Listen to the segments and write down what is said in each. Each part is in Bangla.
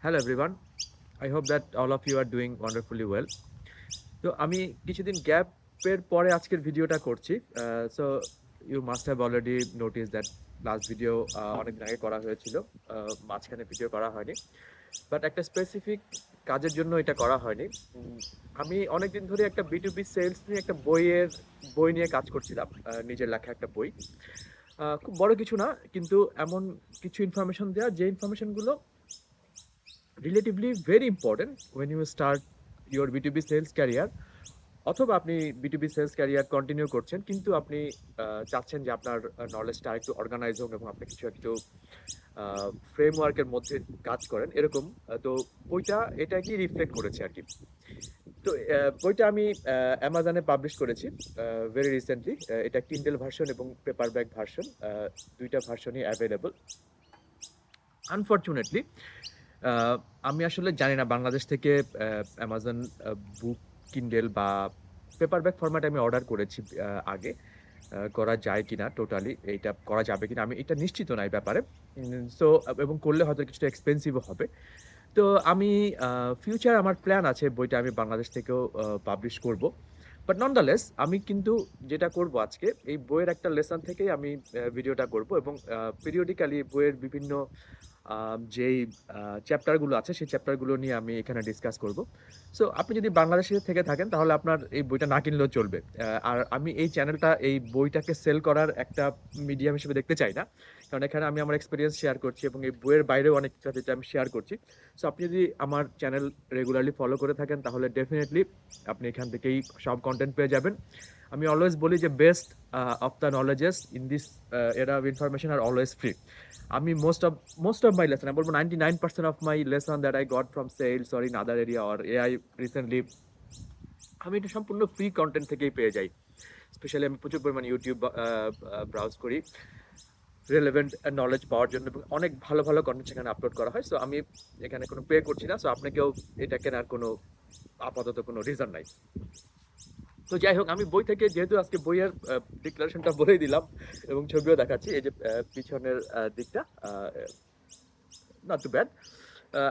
Hello everyone. I hope that all of you are doing wonderfully well. তো আমি কিছুদিন গ্যাপের পরে আজকের ভিডিওটা করছি। So you must have already notice that last video অনেকদিন আগে করা হয়েছিল। মাঝখানে ভিডিও করা হয়নি, বাট একটা স্পেসিফিক কাজের জন্য এটা করা হয়নি। আমি অনেকদিন ধরে একটা B2B সেলস নিয়ে একটা বই নিয়ে কাজ করছিলাম, নিজের লেখা একটা বই। খুব বড় কিছু না, কিন্তু এমন কিছু ইনফরমেশন দেওয়া যে ইনফরমেশনগুলো relatively very important when you start your B2B sales career, অথবা আপনি B2B সেলস ক্যারিয়ার কন্টিনিউ করছেন কিন্তু আপনি চাচ্ছেন যে আপনার নলেজটা আরেকটু অর্গানাইজ হোক এবং আপনি কিছু একটু ফ্রেমওয়ার্কের মধ্যে কাজ করেন এরকম। তো বইটা এটা কি রিফ্লেক্ট করেছে আর কি। তো বইটা আমি অ্যামাজনে পাবলিশ করেছি ভেরি রিসেন্টলি। এটা কিন্ডেল ভার্সন এবং পেপার ব্যাক ভার্সন, দুইটা ভার্সনই অ্যাভেলেবল। আনফর্চুনেটলি আমি আসলে জানি না বাংলাদেশ থেকে অ্যামাজন বুক কিন্ডেল বা পেপারব্যাক ফরম্যাটে আমি অর্ডার করেছি আগে, করা যায় কিনা, টোটালি এইটা করা যাবে কিনা আমি এটা নিশ্চিত না এই ব্যাপারে। সো এবং করলে হয়তো কিছুটা এক্সপেন্সিভও হবে। তো আমি ফিউচার আমার প্ল্যান আছে বইটা আমি বাংলাদেশ থেকেও পাবলিশ করব। বাট ননদালেস আমি কিন্তু যেটা করব আজকে এই বইয়ের একটা লেসন থেকেই আমি ভিডিওটা করব এবং পিরিয়ডিক্যালি বইয়ের বিভিন্ন যেই চ্যাপ্টারগুলো আছে সেই চ্যাপ্টারগুলো নিয়ে আমি এখানে ডিসকাস করব। সো আপনি যদি বাংলাদেশে থেকে থাকেন তাহলে আপনার এই বইটা না কিনলেও চলবে। আর আমি এই চ্যানেলটা এই বইটাকে সেল করার একটা মিডিয়াম হিসেবে দেখতে চাই না, কারণ এখানে আমি আমার এক্সপিরিয়েন্স শেয়ার করছি এবং এই বইয়ের বাইরেও অনেক কিছু আছে যেটা আমি শেয়ার করছি। সো আপনি যদি আমার চ্যানেল রেগুলারলি ফলো করে থাকেন তাহলে ডেফিনেটলি আপনি এখান থেকেই সব কন্টেন্ট পেয়ে যাবেন। আমি অলওয়েজ বলি যে best of the knowledges in this era of information আর অলওয়েজ ফ্রি। আমি most of my lesson, I বলবো 99% of my lesson that I got from sales or in other area or AI recently, আমি এটা সম্পূর্ণ ফ্রি কন্টেন্ট থেকেই পেয়ে যাই। স্পেশালি আমি প্রচুর পরিমাণে ইউটিউব ব্রাউজ করি রেলেভেন্ট নলেজ পাওয়ার জন্য এবং অনেক ভালো ভালো কন্টেন্ট সেখানে আপলোড করা হয়। সো আমি এখানে কোনো পে করছি না, সো আপনাকেও এটা কেনার কোনো আপাতত কোনো রিজন নাই। তো যাই হোক, আমি বই থেকে যেহেতু আজকে বইয়ের ডিক্লারেশনটা বলেই দিলাম এবং ছবিও দেখাচ্ছি, এই যে পিছনের দিকটা নট টু ব্যাড।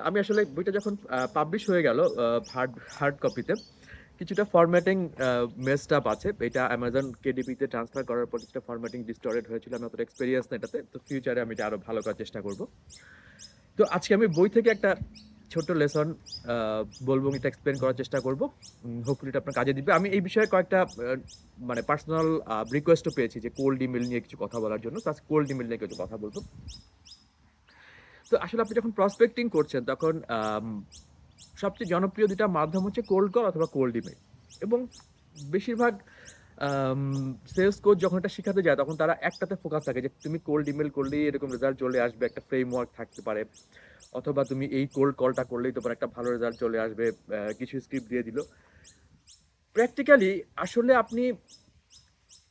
আমি আসলে বইটা যখন পাবলিশ হয়ে গেল হার্ড কপিতে, কিছুটা ফরম্যাটিং মেসড আপ আছে। এটা অ্যামাজন কেডিপিতে ট্রান্সফার করার পর কিছুটা ফরম্যাটিং ডিস্টর্টেড হয়েছিল। আমি অতটা এক্সপেরিয়েন্স না এটাতে, তো ফিউচারে আমি এটা আরও ভালো করার চেষ্টা করব। তো আজকে আমি বই থেকে একটা ছোট্ট লেসন বলবো, এটা এক্সপ্লেন করার চেষ্টা করব। হোপফুলি এটা আপনার কাজে দিবে। আমি এই বিষয়ে কয়েকটা মানে পার্সোনাল রিকোয়েস্টও পেয়েছি যে কোল্ড ইমেল নিয়ে কিছু কথা বলার জন্য। তো আজ কোল্ড ইমেল নিয়ে কিছু কথা বলবো। তো আসলে আপনি যখন প্রসপেক্টিং করছেন তখন সবচেয়ে জনপ্রিয় দুটা মাধ্যম হচ্ছে কোল্ড কল অথবা কোল্ড ইমেল। এবং বেশিরভাগ সেলস কোচ যখন এটা শেখাতে যায় তখন তারা একটাতে ফোকাস থাকে যে তুমি কোল্ড ইমেল করলেই এরকম রেজাল্ট চলে আসবে, একটা ফ্রেমওয়ার্ক থাকতে পারে, অথবা তুমি এই কোল্ড কলটা করলেই তোমার একটা ভালো রেজাল্ট চলে আসবে, কিছু স্ক্রিপ্ট দিয়ে দিল। প্র্যাকটিক্যালি আসলে আপনি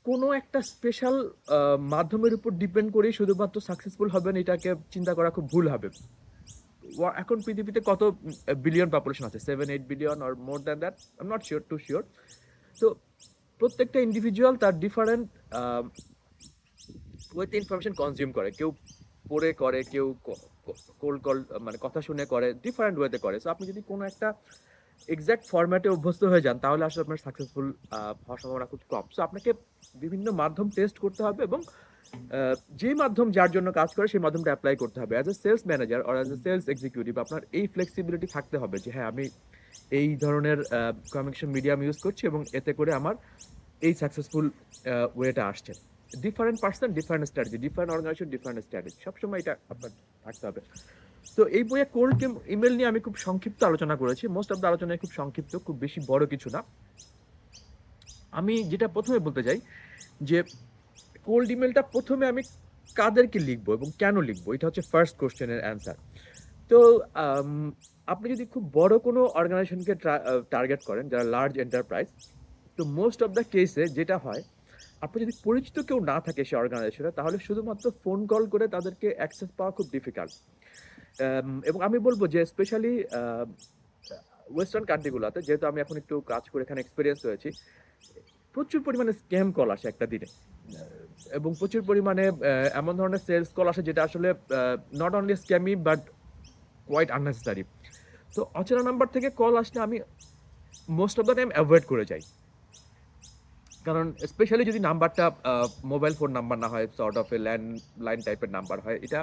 কোনো একটা স্পেশাল মাধ্যমের উপর ডিপেন্ড করেই শুধুমাত্র সাকসেসফুল হবেন এটাকে চিন্তা করা খুব ভুল হবে। এখন পৃথিবীতে কত বিলিয়ন পপুলেশন আছে, 7-8 billion or more than that, I am not sure, to sure. তো প্রত্যেকটা ইন্ডিভিজুয়াল তার ডিফারেন্ট ওয়েতে ইনফরমেশন কনজিউম করে। কেউ পড়ে করে, কেউ কোল্ড কল মানে কথা শুনে করে, ডিফারেন্ট ওয়েতে করে। সো আপনি যদি কোনো একটা এক্সাক্ট ফরম্যাটে অভ্যস্ত হয়ে যান তাহলে আসলে আপনার সাকসেসফুল হওয়ার সম্ভাবনা খুব কম। সো আপনাকে বিভিন্ন মাধ্যম টেস্ট করতে হবে এবং যে মাধ্যম যার জন্য কাজ করে সেই মাধ্যমটা অ্যাপ্লাই করতে হবে। As a sales manager or as a sales executive আপনার এই ফ্লেক্সিবিলিটি থাকতে হবে যে হ্যাঁ, আমি এই ধরনের কমিউনিকেশন মিডিয়াম ইউজ করছি এবং এতে করে আমার এই সাকসেসফুল ওয়েটা আসছে। Different person different strategy, different organisation different strategy, সবসময় এটা আপনার থাকতে হবে। তো এই বইয়ে কোল্ড ইমেল নিয়ে আমি খুব সংক্ষিপ্ত আলোচনা করেছি। মোস্ট অফ দ্য আলোচনায় খুব সংক্ষিপ্ত, খুব বেশি বড় কিছু না। আমি যেটা প্রথমে বলতে চাই যে কোল্ড ইমেলটা প্রথমে আমি কাদেরকে লিখবো এবং কেন লিখবো, এটা হচ্ছে ফার্স্ট কোশ্চেনের অ্যান্সার। তো আপনি যদি খুব বড় কোনো অর্গানাইজেশনকে টার্গেট করেন যারা লার্জ এন্টারপ্রাইজ, তো মোস্ট অফ দ্য কেসে যেটা হয়, আপনার যদি পরিচিত কেউ না থাকে সেই অর্গানাইজেশনে তাহলে শুধুমাত্র ফোন কল করে তাদেরকে অ্যাক্সেস পাওয়া খুব ডিফিকাল্ট। এবং আমি বলবো যে স্পেশালি ওয়েস্টার্ন কান্ট্রিগুলোতে, যেহেতু আমি এখন একটু কাজ করে এখানে এক্সপিরিয়েন্স হয়েছি, প্রচুর পরিমাণে স্ক্যাম কল আসে একটা দিনে। এবং প্রচুর পরিমাণে এমন ধরনের সেলস কল আসে যেটা আসলে not only scammy but quite unnecessary. তো অচেনা নাম্বার থেকে কল আসলে আমি most of the time avoid করে যাই। কারণ স্পেশালি যদি নাম্বারটা মোবাইল ফোন নাম্বার না হয়, সর্ট অফ এ ল্যান্ডলাইন টাইপের নাম্বার হয়, এটা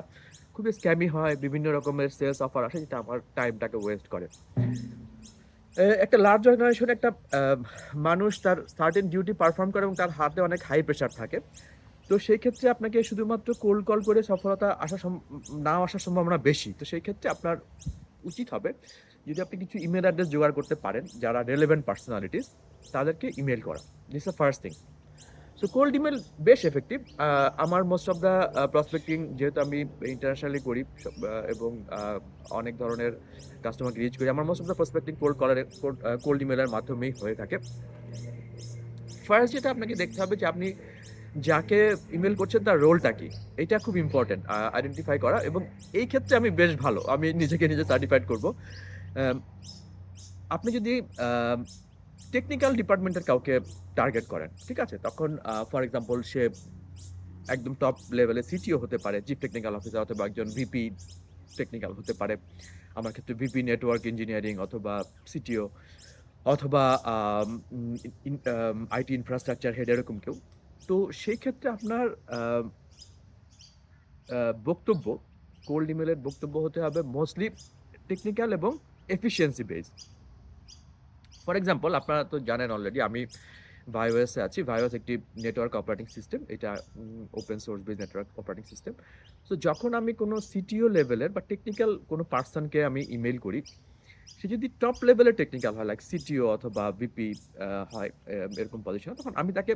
খুবই স্ক্যামি হয়, বিভিন্ন রকমের সেলস অফার আসে যেটা আমার টাইমটাকে ওয়েস্ট করে। একটা লার্জ অর্গানাইজেশনে একটা মানুষ তার সার্টেন ডিউটি পারফর্ম করে এবং তার হাতে অনেক হাই প্রেশার থাকে। তো সেই ক্ষেত্রে আপনাকে শুধুমাত্র কোল্ড কল করে সফলতা নাও আসার সম্ভাবনা বেশি। তো সেই ক্ষেত্রে আপনার উচিত হবে যদি আপনি কিছু ইমেল অ্যাড্রেস জোগাড় করতে পারেন যারা রেলেভেন্ট পার্সোনালিটিস, তাদেরকে ইমেল করা। This is the first thing. So cold email বেশ এফেক্টিভ। আমার মোস্ট অফ দ্য প্রসপেক্টিং, যেহেতু আমি ইন্টারন্যাশনালি করি এবং অনেক ধরনের কাস্টমারকে রিচ করি, আমার most of the prospecting cold ইমেলের মাধ্যমেই হয়ে থাকে। ফার্স্ট যেটা আপনাকে দেখতে হবে যে আপনি যাকে ইমেল করছেন তার রোলটা কি, এটা খুব ইম্পর্টেন্ট আইডেন্টিফাই করা, এবং এই ক্ষেত্রে আমি বেশ ভালো, আমি নিজেকে নিজে সার্টিফাইড করব। আপনি যদি টেকনিক্যাল ডিপার্টমেন্টের কাউকে টার্গেট করেন, ঠিক আছে, তখন ফর এক্সাম্পল সে একদম টপ লেভেলে সিটিও হতে পারে, চিফ টেকনিক্যাল অফিসার, অথবা একজন ভিপি টেকনিক্যাল হতে পারে, আমার ক্ষেত্রে ভিপি নেটওয়ার্ক ইঞ্জিনিয়ারিং অথবা সিটিও, অথবা আইটি ইনফ্রাস্ট্রাকচার হেড, এরকম কেউ। তো সেই ক্ষেত্রে আপনার বক্তব্য, কোল্ড ইমেলের বক্তব্য হতে হবে মোস্টলি টেকনিক্যাল এবং এফিসিয়েন্সি বেস। ফর এক্সাম্পল, আপনারা তো জানেন অলরেডি আমি ভাইওএসে আছি। ভাইওএস একটি নেটওয়ার্ক অপারেটিং সিস্টেম, এটা open source base network operating system. তো যখন আমি কোনো সিটিও লেভেলের বা টেকনিক্যাল কোনো পার্সনকে আমি ইমেল করি, সে যদি টপ লেভেলের টেকনিক্যাল হয়, লাইক সিটিও অথবা ভিপি হয়, এরকম পজিশন, তখন আমি তাকে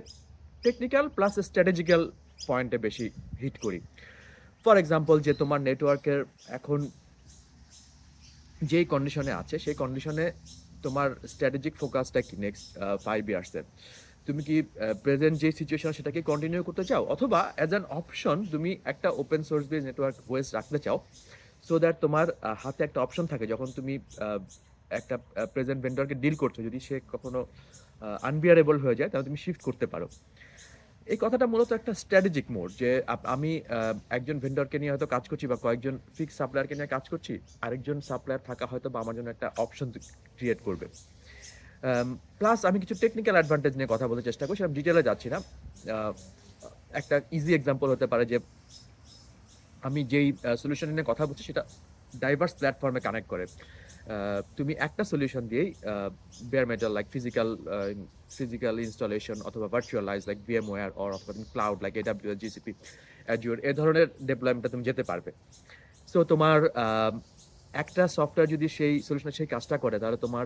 টেকনিক্যাল প্লাস স্ট্র্যাটেজিক্যাল পয়েন্টে বেশি হিট করি। ফর এক্সাম্পল, যে তোমার নেটওয়ার্কের এখন যেই কন্ডিশনে আছে, সেই কন্ডিশনে তোমার স্ট্র্যাটেজিক ফোকাসটা কি নেক্সট 5 ইয়ার্সের? তুমি কি প্রেজেন্ট যে সিচুয়েশন সেটাকে কন্টিনিউ করতে চাও, অথবা অ্যাজ অ্যান অপশন তুমি একটা ওপেন সোর্স বেস নেটওয়ার্ক ওয়েস রাখতে চাও, সো দ্যাট তোমার হাতে একটা অপশন থাকে যখন তুমি একটা প্রেজেন্ট ভেন্ডরকে ডিল করছো, যদি সে কখনো আনবিয়ারেবল হয়ে যায় তাহলে তুমি শিফট করতে পারো। এই কথাটা মূলত একটা স্ট্র্যাটেজিক মোড, যে আমি একজন ভেন্ডরকে নিয়ে হয়তো কাজ করছি বা কয়েকজন ফিক্স সাপ্লায়ারকে নিয়ে কাজ করছি, আরেকজন সাপ্লায়ার থাকা হয়তো বা আমার জন্য একটা অপশন ক্রিয়েট করবে। প্লাস আমি কিছু টেকনিক্যাল অ্যাডভান্টেজ নিয়ে কথা বলতে চেষ্টা করছি, আমি ডিটেলে যাচ্ছি না। একটা ইজি এক্সাম্পল হতে পারে যে আমি যেই সলিউশন নিয়ে কথা বলছি সেটা ডাইভার্স প্ল্যাটফর্মে কানেক্ট করে। তুমি একটা সলিউশন দিয়েই bare metal like physical installation অথবা ভার্চুয়ালাইজ লাইক VMware, অথবা তুমি cloud like AWS, GCP, Azure, এ ধরনের ডেপ্লয়মেন্টে তুমি যেতে পারবে। সো তোমার একটা সফটওয়্যার যদি সেই সলিউশনে সেই কাজটা করে, তাহলে তোমার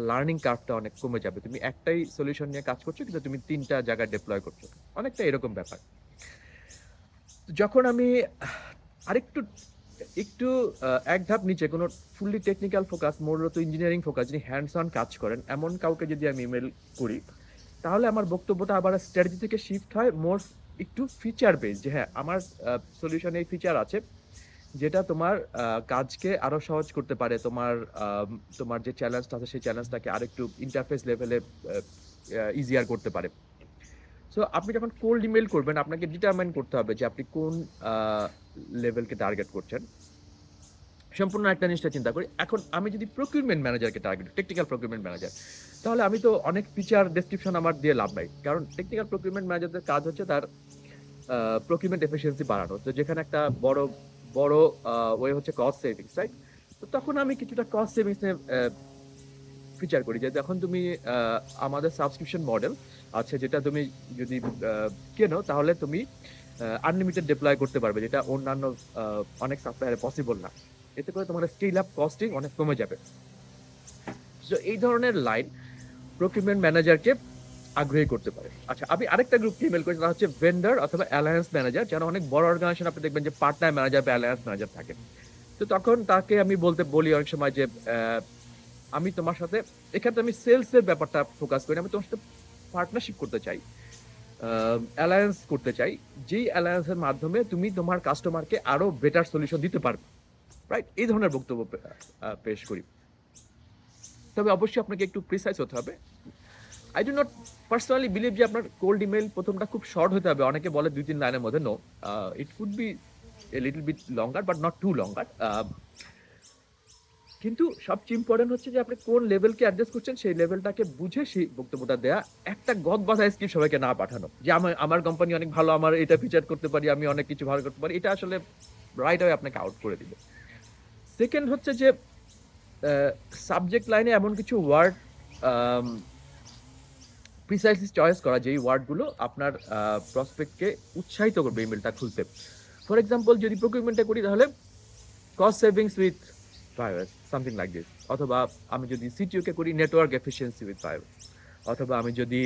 লার্নিং কার্ভটা অনেক কমে যাবে। তুমি একটাই সলিউশন নিয়ে কাজ করছো কিন্তু তুমি 3টা জায়গায় ডেপ্লয় করছো, অনেকটা এরকম ব্যাপার। যখন আমি আরেকটু একটু এক ধাপ নিচে কোনো ফুললি টেকনিক্যাল ফোকাস, মূলত ইঞ্জিনিয়ারিং ফোকাস, যিনি হ্যান্ডস অন কাজ করেন, এমন কাউকে যদি আমি ইমেল করি, তাহলে আমার বক্তব্যটা আবার স্ট্র্যাটেজি থেকে শিফট হয় মোর একটু ফিচার বেস, যে হ্যাঁ আমার সলিউশনে এই ফিচার আছে যেটা তোমার কাজকে আরো সহজ করতে পারে, তোমার যে চ্যালেঞ্জটা আছে সেই চ্যালেঞ্জটাকে আরেকটু ইন্টারফেস লেভেলে ইজিয়ার করতে পারে। সো আপনি যখন কোল্ড ইমেল করবেন, আপনাকে ডিটারমাইন করতে হবে যে আপনি কোন লেভেলকে টার্গেট করছেন। সম্পূর্ণ একটা জিনিসটা চিন্তা করি, এখন আমি যদি প্রকিউরমেন্ট ম্যানেজারকে টার্গেট, টেকনিক্যাল প্রকিউরমেন্ট ম্যানেজার, তাহলে আমি তো অনেক ফিচার ডেসক্রিপশন আমার দিয়ে লাভ নাই, কারণ টেকনিক্যাল প্রকিউরমেন্ট ম্যানেজারদের কাজ হচ্ছে তার প্রকিউরমেন্ট এফিসিয়েন্সি বাড়ানো। তো যেখানে একটা বড় বড় ওয়ে হচ্ছে কস্ট সেভিংস, রাইট? তো তখন আমি কিছুটা কস্ট সেভিংস নিয়ে ফিচার করি, যে যখন তুমি আমাদের সাবস্ক্রিপশন মডেল আছে, যেটা তুমি যদি কেনো তাহলে তুমি আনলিমিটেড ডিপ্লয় করতে পারবে, যেটা অন্যান্য অনেক সফটওয়্যারে পসিবল না। এতে করে তোমার স্কেল আপ কস্টিং অনেক কমে যাবে। সো এই ধরনের লাইন প্রকিউরমেন্ট ম্যানেজারকে আগ্রহী করতে পারে। আচ্ছা, আমি আরেকটা গ্রুপকে ইমেল করি, সেটা হচ্ছে ভেন্ডর অথবা অ্যালায়েন্স ম্যানেজার। যারা অনেক বড় অর্গানাইজেশন, আপনি দেখবেন যে পার্টনার ম্যানেজার বা অ্যালায়েন্স ম্যানেজার থাকে। তো তখন তাকে আমি বলি অনেক সময় যে আমি তোমার সাথে, এক্ষেত্রে আমি সেলসের ব্যাপারটা ফোকাস করি, আমি তোমার সাথে পার্টনারশিপ করতে চাই, অ্যালায়েন্স করতে চাই, যেই অ্যালায়েন্সের মাধ্যমে তুমি তোমার কাস্টমারকে আরো বেটার সলিউশন দিতে পারবে, রাইট? এই ধরনের বক্তব্য পেশ করি। তবে অবশ্যই আপনাকে একটু প্রিসাইজ হতে হবে। I do not personally believe যে আপনার কোল্ড ইমেল প্রথমটা খুব শর্ট হতে হবে। অনেকে বলে 2-3 লাইনের মধ্যে। No, it could be a little bit longer but not too longer. কিন্তু সবচেয়ে ইম্পোর্টেন্ট হচ্ছে যে আপনি কোন লেভেলকে অ্যাড্রেস করছেন সেই লেভেলটাকে বুঝে সেই বক্তব্যটা দেয়া। একটা গদ বাঁধা স্ক্রিপ্ট সবাইকে না পাঠানো। যে আমার কোম্পানি অনেক ভালো, আমার এটা ফিচার করতে পারি, আমি অনেক কিছু ভালো করতে পারি। এটা আসলে রাইট অ্যাওয়ে আপনাকে আউট করে দিবে। সেকেন্ড হচ্ছে যে আ সাবজেক্ট লাইনে এমন কিছু ওয়ার্ড আম প্রিসাইজলি চয়েস করা যেই ওয়ার্ডগুলো আপনার প্রসপেক্টকে উৎসাহিত করবে ইমেইলটা খুলতে। ফর এক্সাম্পল যদি প্রকিউরমেন্টে করি তাহলে cost savings with Fiverr, something like this. অথবা আমি যদি CTO কে করি নেটওয়ার্ক এফিসিয়েন্সি উইথ Fiverr। অথবা আমি যদি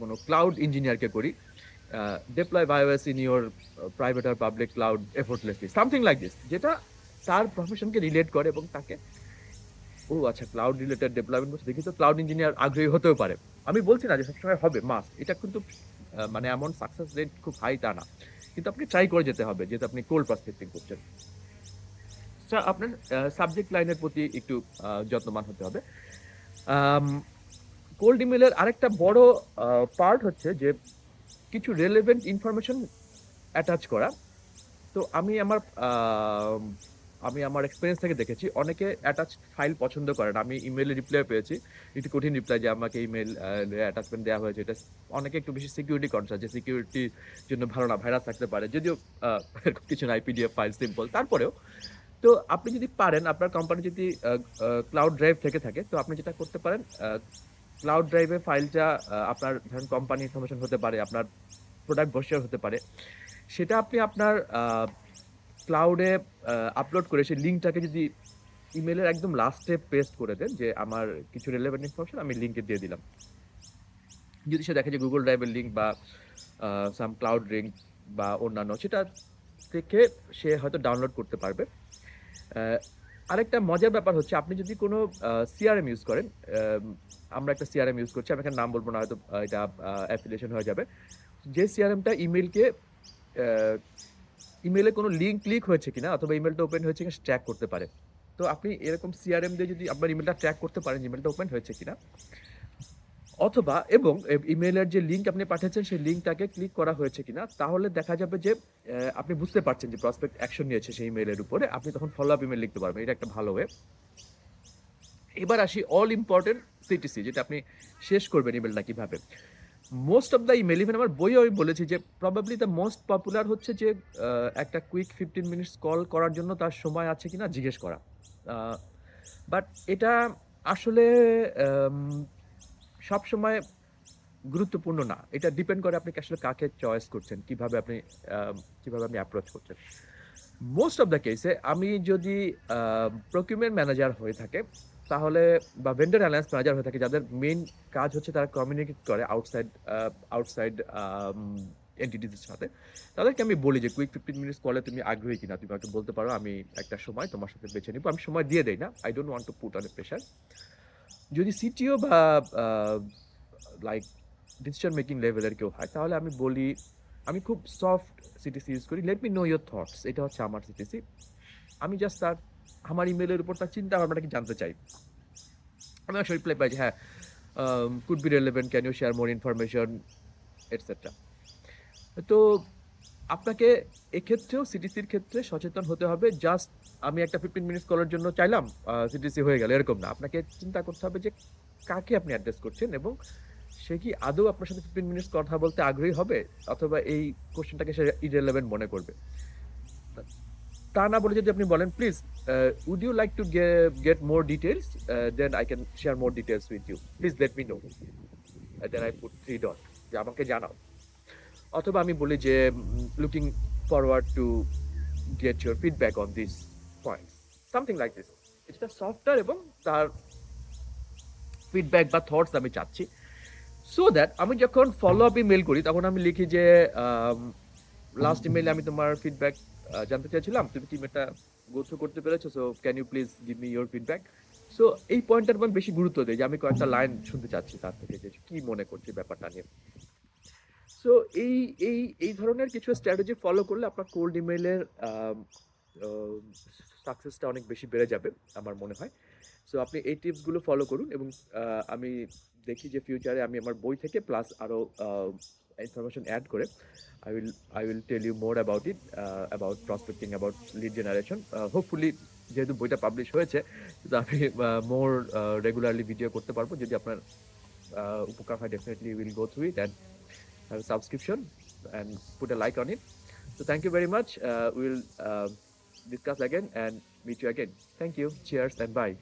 কোনো ক্লাউড ইঞ্জিনিয়ারকে করি deploy Fiverr in your private or public cloud effortlessly, something like this, যেটা তার প্রফেশনকে রিলেট করে এবং তাকে ও আচ্ছা ক্লাউড রিলেটেড ডেভেলপমেন্ট করছে দেখি তো ক্লাউড ইঞ্জিনিয়ার আগ্রহী হতেও পারে। আমি বলছি না যে সবসময় হবে মাস্ট, এটা কিন্তু মানে এমন সাকসেস রেট খুব হাই তা না, কিন্তু আপনি ট্রাই করে যেতে হবে যেহেতু আপনি কোল্ড প্রসপেক্টিং করছেন। আপনার সাবজেক্ট লাইনের প্রতি একটু যত্নবান হতে হবে। কোল্ড ইমেলের আরেকটা বড় পার্ট হচ্ছে যে কিছু রেলেভেন্ট ইনফরমেশন অ্যাটাচ করা। তো আমি আমার এক্সপেরিয়েন্স থেকে দেখেছি অনেকে অ্যাটাচ ফাইল পছন্দ করে না। আমি ইমেইলে রিপ্লাই পেয়েছি, একটু কঠিন রিপ্লাই যে আমাকে ইমেইল অ্যাটাচমেন্ট দেওয়া হয়েছে। এটা অনেকে একটু বেশি সিকিউরিটি কনসাস, যে সিকিউরিটির জন্য ভালো না, ভাইরাস থাকতে পারে। যদিও এরকম কিছু নাই, পিডিএফ ফাইল সিম্পল। তারপরেও তো আপনি যদি পারেন, আপনার কোম্পানি যদি ক্লাউড ড্রাইভ থেকে থাকে, তো আপনি যেটা করতে পারেন, ক্লাউড ড্রাইভে ফাইলটা আপনার ধরেন কোম্পানি ইনফরমেশন হতে পারে, আপনার প্রোডাক্ট ব্রোশার হতে পারে। সেটা আপনি আপনার ক্লাউডে আপলোড করে সেই লিঙ্কটাকে যদি ইমেইলের একদম লাস্টে পেস্ট করে দেন যে আমার কিছু রিলেভেন্ট ইনফরমেশন আমি লিঙ্কে দিয়ে দিলাম। যদি সে দেখে যে গুগল ড্রাইভের লিঙ্ক বা সাম ক্লাউড লিঙ্ক বা অন্যান্য, সেটা থেকে সে হয়তো ডাউনলোড করতে পারবে। আরেকটা মজার ব্যাপার হচ্ছে আপনি যদি কোনো সিআরএম ইউজ করেন, আমরা একটা সিআরএম ইউজ করছি, আমি এখানে নাম বলবো না, হয়তো এটা অ্যাফিলিয়েশন হয়ে যাবে। যে সিআরএমটা ইমেইলে কোনো লিঙ্ক ক্লিক হয়েছে কিনা অথবা ইমেলটা ওপেন হয়েছে কিনা ট্র্যাক করতে পারে। তো আপনি এরকম সিআরএম দিয়ে যদি আপনার ইমেলটা ট্র্যাক করতে পারেন ইমেলটা ওপেন হয়েছে কিনা, অথবা এবং ইমেইলের যে লিঙ্ক আপনি পাঠিয়েছেন সেই লিঙ্কটাকে ক্লিক করা হয়েছে কিনা, তাহলে দেখা যাবে যে আপনি বুঝতে পারছেন যে প্রসপেক্ট অ্যাকশন নিয়েছে সেই ইমেইলের উপরে। আপনি তখন ফলো আপ ইমেল লিখতে পারবেন। এটা একটা ভালো ওয়ে। এবার আসি অল ইম্পর্টেন্ট সিটিসি, যেটা আপনি শেষ করবেন ইমেলটা কিভাবে। Most of the email, even আমার বইও আমি বলেছি যে প্রবাবলি দ্য মোস্ট পপুলার হচ্ছে যে একটা কুইক 15 মিনিটস কল করার জন্য তার সময় আছে কিনা জিজ্ঞেস করা। বাট এটা আসলে সব সময় গুরুত্বপূর্ণ না। এটা ডিপেন্ড করে আপনি আসলে কাকে চয়েস করছেন, কিভাবে আপনি অ্যাপ্রোচ করছেন। মোস্ট অফ দ্য কেসে আমি যদি প্রকিউরমেন্ট ম্যানেজার হয়ে থাকে তাহলে, বা ভেন্ডর অ্যালায়েন্স ম্যানেজার হয়ে থাকে, যাদের মেইন কাজ হচ্ছে তারা কমিউনিকেট করে আউটসাইড এন্টিটিসের সাথে, তাদেরকে আমি বলি যে কুইক 15 মিনিটস কলে তুমি আগ্রহী কিনা, তুমি আমাকে বলতে পারো, আমি একটা সময় তোমার সাথে বেছে নিব। আমি সময় দিয়ে দেই না, I don't want to put on a pressure. যদি সিটিও বা লাইক ডিসিশন মেকিং লেভেলের কেউ হয় তাহলে আমি বলি, আমি খুব সফট সিটিসি ইউজ করি, late me know your thoughts, এটা হচ্ছে আমার সিটিসি। আমি জাস্ট আমার ইমেলের উপর তার চিন্তা ভাবনাটা কি জানতে চাই। আমি আসলে রিপ্লাই পাই যে হ্যাঁ, could be relevant, can you share more information, etcetera. তো আপনাকে এক্ষেত্রেও সিটিসির ক্ষেত্রে সচেতন হতে হবে। জাস্ট আমি একটা 15 মিনিটস কলের জন্য চাইলাম, সিটিসি হয়ে গেল, এরকম না। আপনাকে চিন্তা করতে হবে যে কাকে আপনি অ্যাড্রেস করছেন এবং সে কি আদৌ আপনার সাথে 15 মিনিটস কথা বলতে আগ্রহী হবে, অথবা এই কোশ্চেনটাকে সে ইররিলেভেন্ট মনে করবে। তা না বলে যদি আপনি বলেন, please would you like to get more details, then I can share more details with you, please let me know, then I put 3 dot, যে আমাকে জানাও। অথবা আমি বলি যে looking forward to get your feedback on this points, something like this. এটা সফটওয়্যার এবং তার ফিডব্যাক বা থটস আমি চাচ্ছি, সো দ্যাট আমি যখন ফলো আপ ইমেল করি তখন আমি লিখি যে লাস্ট ইমেইলে আমি তোমার ফিডব্যাক জানতে চাইছিলাম, তুমি কি এটা গো থ্রু করতে পেরেছো, so can you please give me your feedback. So এই পয়েন্টটার উপর বেশি গুরুত্ব দেই যে আমি কয়েকটা লাইন শুনতে চাচ্ছি তার থেকে, যে কি মনে করছি ব্যাপারটা নিয়ে। সো এই এই এই ধরনের কিছু স্ট্র্যাটেজি ফলো করলে আপনার কোল্ড ইমেইলের সাকসেসটা অনেক বেশি বেড়ে যাবে আমার মনে হয়। সো আপনি এই টিপসগুলো ফলো করুন এবং আমি দেখি যে ফিউচারে আমি আমার বই থেকে প্লাস আরও ইনফরমেশন অ্যাড করে I will tell you more about it, about prospecting, about lead generation. Hopefully যেহেতু বইটা পাবলিশ হয়েছে, কিন্তু আমি মোর রেগুলারলি ভিডিও করতে পারবো। যদি আপনার উপকার হয়, definitely we'll go through it and have a subscription and put a like on it. So thank you very much. We'll discuss again and meet you again. Thank you. Cheers and bye.